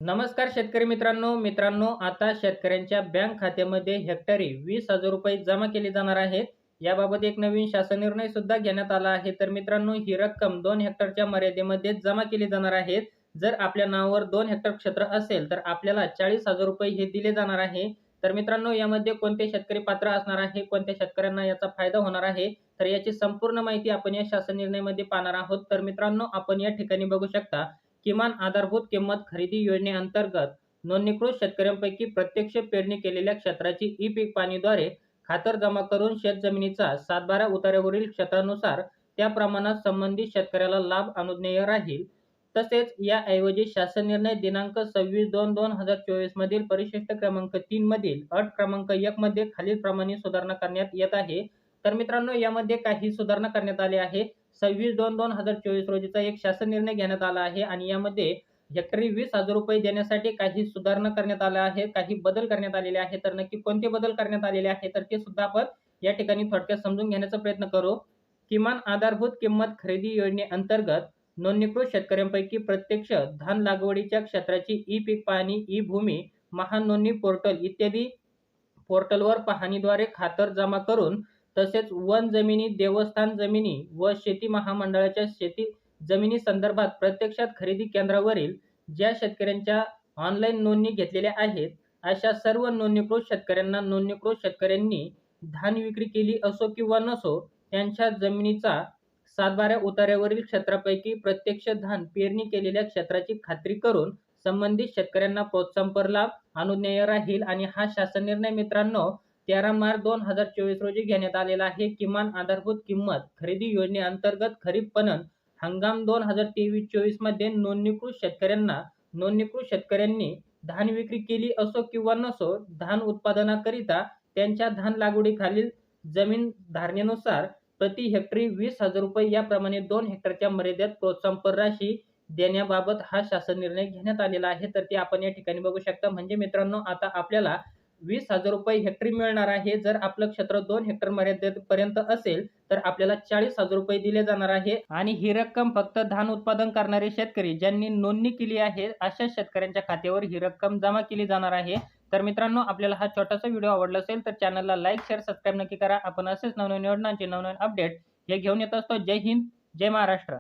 नमस्कार शेतकरी मित्रांनो, आता शेतकऱ्यांच्या बँक खात्यामध्ये हेक्टरी 20,000 रुपये जमा केले जाणार आहेत. याबाबत एक नवीन शासन निर्णय सुद्धा घेण्यात आला आहे. तर मित्रांनो, ही रक्कम 2 हेक्टरच्या मर्यादेमध्ये जमा केली जाणार आहे. जर आपल्या नावावर 2 हेक्टर क्षेत्र असेल तर आपल्याला 40,000 रुपये हे दिले जाणार आहे. तर मित्रांनो, यामध्ये कोणते शेतकरी पात्र असणार आहे, कोणत्या शेतकऱ्यांना याचा फायदा होणार आहे, तर याची संपूर्ण माहिती आपण या शासन निर्णयामध्ये पाहणार आहोत. तर मित्रांनो, आपण या ठिकाणी बघू शकता, किमान आधारभूत किंमत खरेदी योजनेअंतर्गत नोंदणीकृत शेतकऱ्यांपैकी प्रत्यक्ष पेरणी केलेल्या क्षेत्राची ई-पीक पाणीद्वारे खातर जमा करून शेतजमिनीचा 7/12 उतार्यावरील क्षेत्रानुसार त्या प्रमाणात संबंधित शेतकऱ्याला लाभ अनुज्ञेय राहील. तसेच याऐवजी शासन निर्णय दिनांक 26/2/2024 मधील परिशिष्ट क्रमांक 3 मधील अट क्रमांक 1 मध्ये खालीलप्रमाणे सुधारणा करण्यात येत आहे. तर मित्रांनो, यामध्ये काही सुधारणा करण्यात आली आहे. 26/2/2024 रोजीचा एक शासन निर्णय घेण्यात आला आहे आणि यामध्ये हेक्टरी 20,000 रुपये देण्यासाठी काही सुधारणा करण्यात आल्या आहेत, काही बदल करण्यात आलेले आहेत. तर नक्की कोणते बदल करण्यात आलेले आहेत, तर ते सुद्धा आपण या ठिकाणी थोडक्यात समजून घेण्याचा प्रयत्न करू. किमान आधारभूत किंमत खरेदी योजनेअंतर्गत नोंदणीकृत शेतकऱ्यांपैकी प्रत्यक्ष धान लागवडीच्या क्षेत्राची ई-पीक पाहणी, ई-भूमी, महानोंदणी पोर्टल इत्यादी पोर्टलवर पाहणीद्वारे खातर जमा करून तसेच वन जमिनी, देवस्थान जमिनी व शेती महामंडळाच्या शेती जमिनी संदर्भात प्रत्यक्षात खरेदी केंद्रावरील ज्या शेतकऱ्यांच्या ऑनलाईन नोंदणी घेतलेल्या आहेत, अशा सर्व नोंदणीकृत शेतकऱ्यांनी धान विक्री केली असो किंवा नसो, त्यांच्या जमिनीचा 7/12 उतार्यावरील क्षेत्रापैकी प्रत्यक्ष धान पेरणी केलेल्या क्षेत्राची खात्री करून संबंधित शेतकऱ्यांना प्रोत्साहनपर लाभ अनुज्ञेय राहील. आणि हा शासन निर्णय मित्रांनो 13 मार्च 2024 रोजी घेण्यात आलेला आहे. किमान आधारभूत किंमत खरेदी योजनेअंतर्गत खरीप पणन हंगाम 2023-24 मध्ये नोंदणीकृत शेतकऱ्यांनी धान विक्री केली असो किंवा नसो, धान उत्पादनाकरिता त्यांच्या धान लागवडीखालील जमीन धारणेनुसार प्रति हेक्टरी 20,000 रुपये याप्रमाणे 2 हेक्टरच्या मर्यादेत प्रोत्साहनपर राशी देण्याबाबत हा शासन निर्णय घेण्यात आलेला आहे. तर ते आपण या ठिकाणी बघू शकता. म्हणजे मित्रांनो, आता आपल्याला 20,000 रुपये हेक्टरी मिळणार आहे. जर आपलं क्षेत्र 2 हेक्टर मर्यादेपर्यंत असेल तर आपल्याला 40,000 रुपये दिले जाणार आहे. आणि ही रक्कम फक्त धान उत्पादन करणारे शेतकरी ज्यांनी नोंदणी केली आहे अशा शेतकऱ्यांच्या खात्यावर ही रक्कम जमा केली जाणार आहे. तर मित्रांनो, आपल्याला हा छोटासा व्हिडिओ आवडला असेल तर चॅनलला लाईक, शेअर, सबस्क्राईब नक्की करा. आपण असेच नवनवीन योजनांचे नवनवीन अपडेट हे घेऊन येत असतो. जय हिंद, जय महाराष्ट्र.